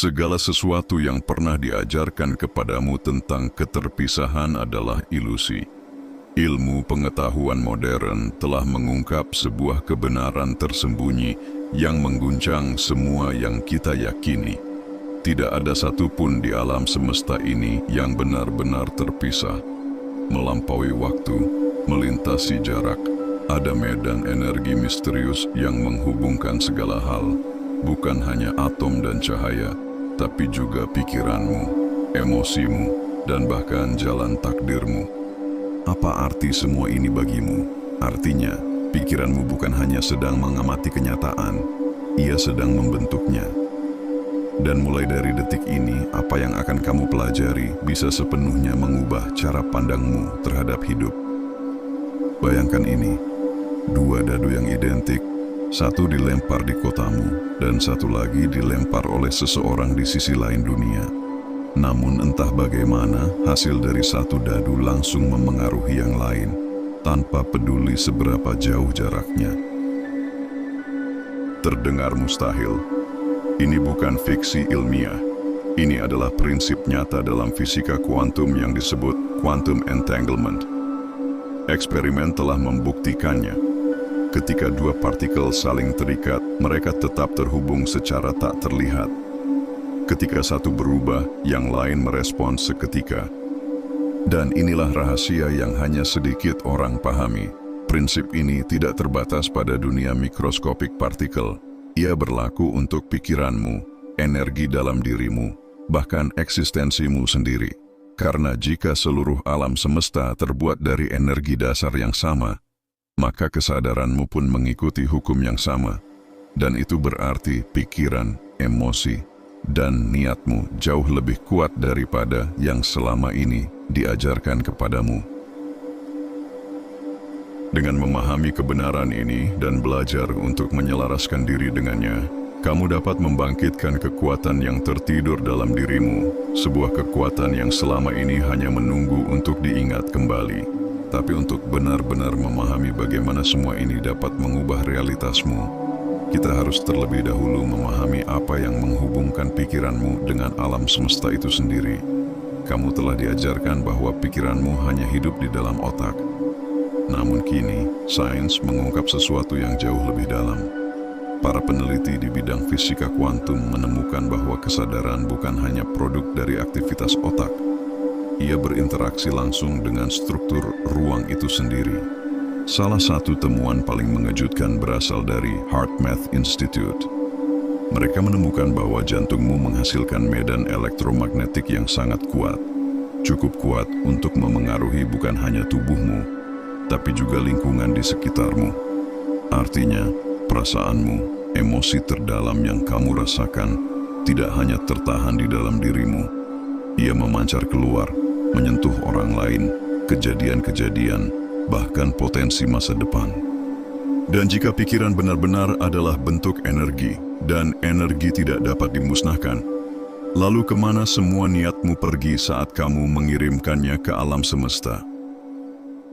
Segala sesuatu yang pernah diajarkan kepadamu tentang keterpisahan adalah ilusi. Ilmu pengetahuan modern telah mengungkap sebuah kebenaran tersembunyi yang mengguncang semua yang kita yakini. Tidak ada satupun di alam semesta ini yang benar-benar terpisah. Melampaui waktu, melintasi jarak, ada medan energi misterius yang menghubungkan segala hal. Bukan hanya atom dan cahaya, tapi juga pikiranmu, emosimu, dan bahkan jalan takdirmu. Apa arti semua ini bagimu? Artinya, pikiranmu bukan hanya sedang mengamati kenyataan, ia sedang membentuknya. Dan mulai dari detik ini, apa yang akan kamu pelajari bisa sepenuhnya mengubah cara pandangmu terhadap hidup. Bayangkan ini, dua dadu yang identik, satu dilempar di kotamu, dan satu lagi dilempar oleh seseorang di sisi lain dunia. Namun entah bagaimana, hasil dari satu dadu langsung memengaruhi yang lain, tanpa peduli seberapa jauh jaraknya. Terdengar mustahil. Ini bukan fiksi ilmiah. Ini adalah prinsip nyata dalam fisika kuantum yang disebut quantum entanglement. Eksperimen telah membuktikannya. Ketika dua partikel saling terikat, mereka tetap terhubung secara tak terlihat. Ketika satu berubah, yang lain merespon seketika. Dan inilah rahasia yang hanya sedikit orang pahami. Prinsip ini tidak terbatas pada dunia mikroskopik partikel. Ia berlaku untuk pikiranmu, energi dalam dirimu, bahkan eksistensimu sendiri. Karena jika seluruh alam semesta terbuat dari energi dasar yang sama, maka kesadaranmu pun mengikuti hukum yang sama. Dan itu berarti pikiran, emosi, dan niatmu jauh lebih kuat daripada yang selama ini diajarkan kepadamu. Dengan memahami kebenaran ini dan belajar untuk menyelaraskan diri dengannya, kamu dapat membangkitkan kekuatan yang tertidur dalam dirimu, sebuah kekuatan yang selama ini hanya menunggu untuk diingat kembali. Tapi untuk benar-benar memahami bagaimana semua ini dapat mengubah realitasmu, kita harus terlebih dahulu memahami apa yang menghubungkan pikiranmu dengan alam semesta itu sendiri. Kamu telah diajarkan bahwa pikiranmu hanya hidup di dalam otak. Namun kini, sains mengungkap sesuatu yang jauh lebih dalam. Para peneliti di bidang fisika kuantum menemukan bahwa kesadaran bukan hanya produk dari aktivitas otak. Ia berinteraksi langsung dengan struktur ruang itu sendiri. Salah satu temuan paling mengejutkan berasal dari HeartMath Institute. Mereka menemukan bahwa jantungmu menghasilkan medan elektromagnetik yang sangat kuat. Cukup kuat untuk memengaruhi bukan hanya tubuhmu, tapi juga lingkungan di sekitarmu. Artinya, perasaanmu, emosi terdalam yang kamu rasakan, tidak hanya tertahan di dalam dirimu. Ia memancar keluar, menyentuh orang lain, kejadian-kejadian, bahkan potensi masa depan. Dan jika pikiran benar-benar adalah bentuk energi, dan energi tidak dapat dimusnahkan, lalu kemana semua niatmu pergi saat kamu mengirimkannya ke alam semesta?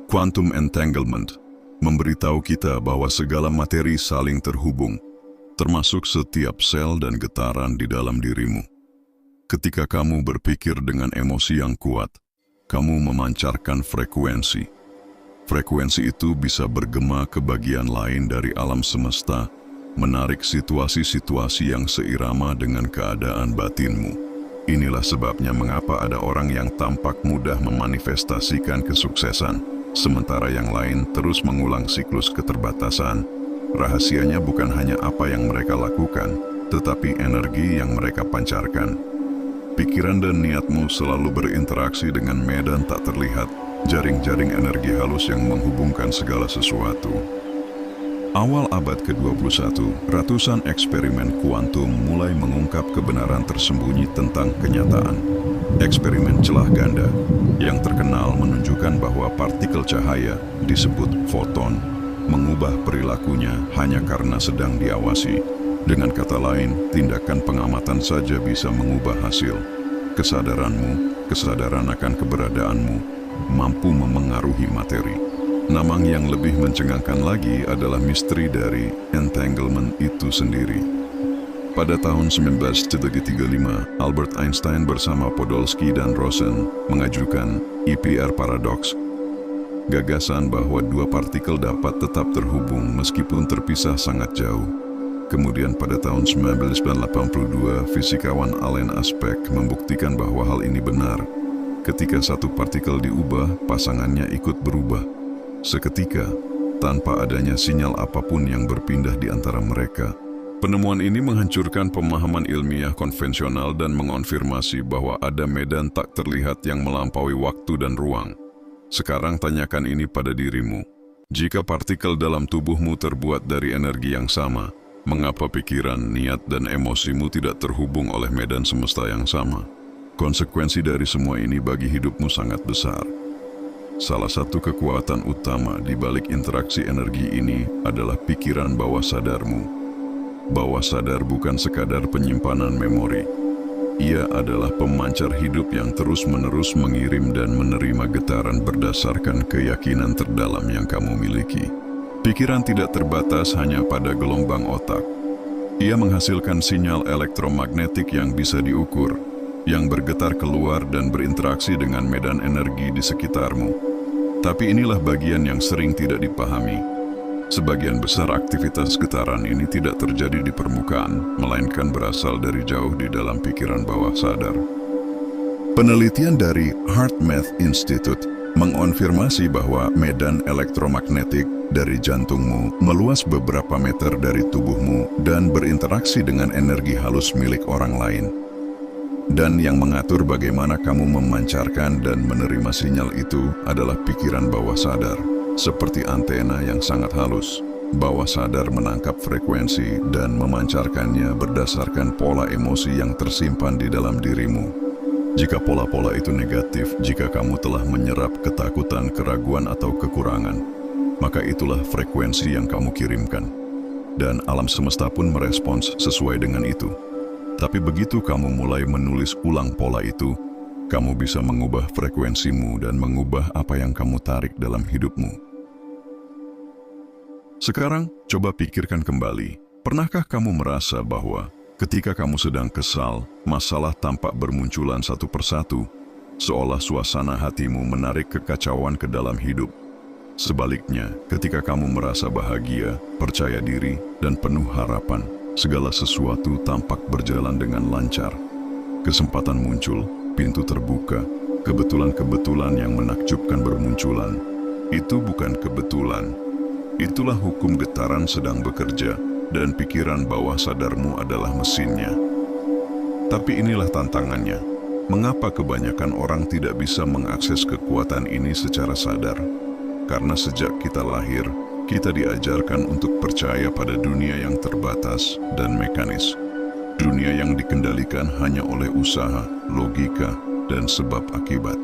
Quantum entanglement memberitahu kita bahwa segala materi saling terhubung, termasuk setiap sel dan getaran di dalam dirimu. Ketika kamu berpikir dengan emosi yang kuat, kamu memancarkan frekuensi. Frekuensi itu bisa bergema ke bagian lain dari alam semesta, menarik situasi-situasi yang seirama dengan keadaan batinmu. Inilah sebabnya mengapa ada orang yang tampak mudah memanifestasikan kesuksesan, sementara yang lain terus mengulang siklus keterbatasan. Rahasianya bukan hanya apa yang mereka lakukan, tetapi energi yang mereka pancarkan. Pikiran dan niatmu selalu berinteraksi dengan medan tak terlihat, jaring-jaring energi halus yang menghubungkan segala sesuatu. Awal abad ke-21, ratusan eksperimen kuantum mulai mengungkap kebenaran tersembunyi tentang kenyataan. Eksperimen celah ganda yang terkenal menunjukkan bahwa partikel cahaya, disebut foton, mengubah perilakunya hanya karena sedang diawasi. Dengan kata lain, tindakan pengamatan saja bisa mengubah hasil. Kesadaranmu, kesadaran akan keberadaanmu, mampu memengaruhi materi. Namun yang lebih mencengangkan lagi adalah misteri dari entanglement itu sendiri. Pada tahun 1935, Albert Einstein bersama Podolsky dan Rosen mengajukan EPR paradox, gagasan bahwa dua partikel dapat tetap terhubung meskipun terpisah sangat jauh. Kemudian pada tahun 1982, fisikawan Alain Aspect membuktikan bahwa hal ini benar. Ketika satu partikel diubah, pasangannya ikut berubah. Seketika, tanpa adanya sinyal apapun yang berpindah di antara mereka. Penemuan ini menghancurkan pemahaman ilmiah konvensional dan mengonfirmasi bahwa ada medan tak terlihat yang melampaui waktu dan ruang. Sekarang tanyakan ini pada dirimu. Jika partikel dalam tubuhmu terbuat dari energi yang sama, mengapa pikiran, niat, dan emosimu tidak terhubung oleh medan semesta yang sama? Konsekuensi dari semua ini bagi hidupmu sangat besar. Salah satu kekuatan utama di balik interaksi energi ini adalah pikiran bawah sadarmu. Bawah sadar bukan sekadar penyimpanan memori. Ia adalah pemancar hidup yang terus-menerus mengirim dan menerima getaran berdasarkan keyakinan terdalam yang kamu miliki. Pikiran tidak terbatas hanya pada gelombang otak. Ia menghasilkan sinyal elektromagnetik yang bisa diukur, yang bergetar keluar dan berinteraksi dengan medan energi di sekitarmu. Tapi inilah bagian yang sering tidak dipahami. Sebagian besar aktivitas getaran ini tidak terjadi di permukaan, melainkan berasal dari jauh di dalam pikiran bawah sadar. Penelitian dari HeartMath Institute mengonfirmasi bahwa medan elektromagnetik dari jantungmu meluas beberapa meter dari tubuhmu dan berinteraksi dengan energi halus milik orang lain. Dan yang mengatur bagaimana kamu memancarkan dan menerima sinyal itu adalah pikiran bawah sadar. Seperti antena yang sangat halus, bawah sadar menangkap frekuensi dan memancarkannya berdasarkan pola emosi yang tersimpan di dalam dirimu. Jika pola-pola itu negatif, jika kamu telah menyerap ketakutan, keraguan, atau kekurangan, maka itulah frekuensi yang kamu kirimkan. Dan alam semesta pun merespons sesuai dengan itu. Tapi begitu kamu mulai menulis ulang pola itu, kamu bisa mengubah frekuensimu dan mengubah apa yang kamu tarik dalam hidupmu. Sekarang, coba pikirkan kembali. Pernahkah kamu merasa bahwa ketika kamu sedang kesal, masalah tampak bermunculan satu persatu, seolah suasana hatimu menarik kekacauan ke dalam hidup? Sebaliknya, ketika kamu merasa bahagia, percaya diri, dan penuh harapan, segala sesuatu tampak berjalan dengan lancar. Kesempatan muncul, pintu terbuka, kebetulan-kebetulan yang menakjubkan bermunculan. Itu bukan kebetulan. Itulah hukum getaran sedang bekerja, dan pikiran bawah sadarmu adalah mesinnya. Tapi inilah tantangannya. Mengapa kebanyakan orang tidak bisa mengakses kekuatan ini secara sadar? Karena sejak kita lahir, kita diajarkan untuk percaya pada dunia yang terbatas dan mekanis. Dunia yang dikendalikan hanya oleh usaha, logika, dan sebab akibat.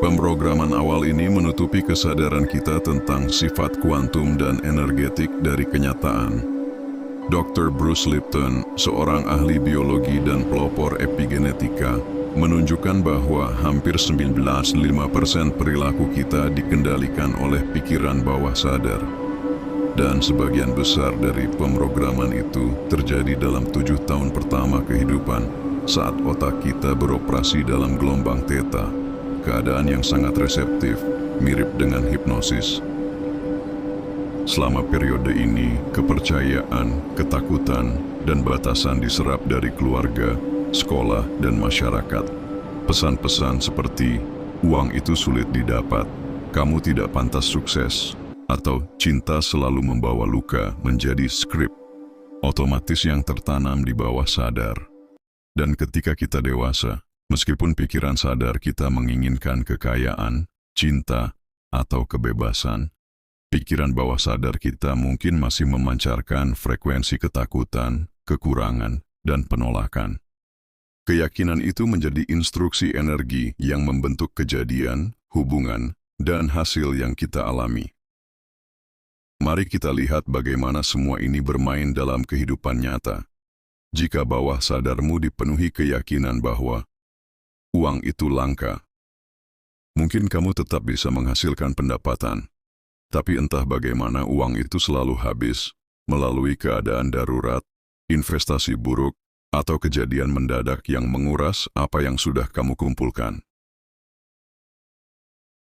Pemrograman awal ini menutupi kesadaran kita tentang sifat kuantum dan energetik dari kenyataan. Dr. Bruce Lipton, seorang ahli biologi dan pelopor epigenetika, menunjukkan bahwa hampir 95% perilaku kita dikendalikan oleh pikiran bawah sadar. Dan sebagian besar dari pemrograman itu terjadi dalam 7 tahun pertama kehidupan, saat otak kita beroperasi dalam gelombang theta. Keadaan yang sangat reseptif, mirip dengan hipnosis. Selama periode ini, kepercayaan, ketakutan, dan batasan diserap dari keluarga, sekolah, dan masyarakat. Pesan-pesan seperti, uang itu sulit didapat, kamu tidak pantas sukses, atau cinta selalu membawa luka menjadi skrip otomatis yang tertanam di bawah sadar. Dan ketika kita dewasa, meskipun pikiran sadar kita menginginkan kekayaan, cinta, atau kebebasan, pikiran bawah sadar kita mungkin masih memancarkan frekuensi ketakutan, kekurangan, dan penolakan. Keyakinan itu menjadi instruksi energi yang membentuk kejadian, hubungan, dan hasil yang kita alami. Mari kita lihat bagaimana semua ini bermain dalam kehidupan nyata. Jika bawah sadarmu dipenuhi keyakinan bahwa uang itu langka, mungkin kamu tetap bisa menghasilkan pendapatan. Tapi entah bagaimana uang itu selalu habis, melalui keadaan darurat, investasi buruk, atau kejadian mendadak yang menguras apa yang sudah kamu kumpulkan.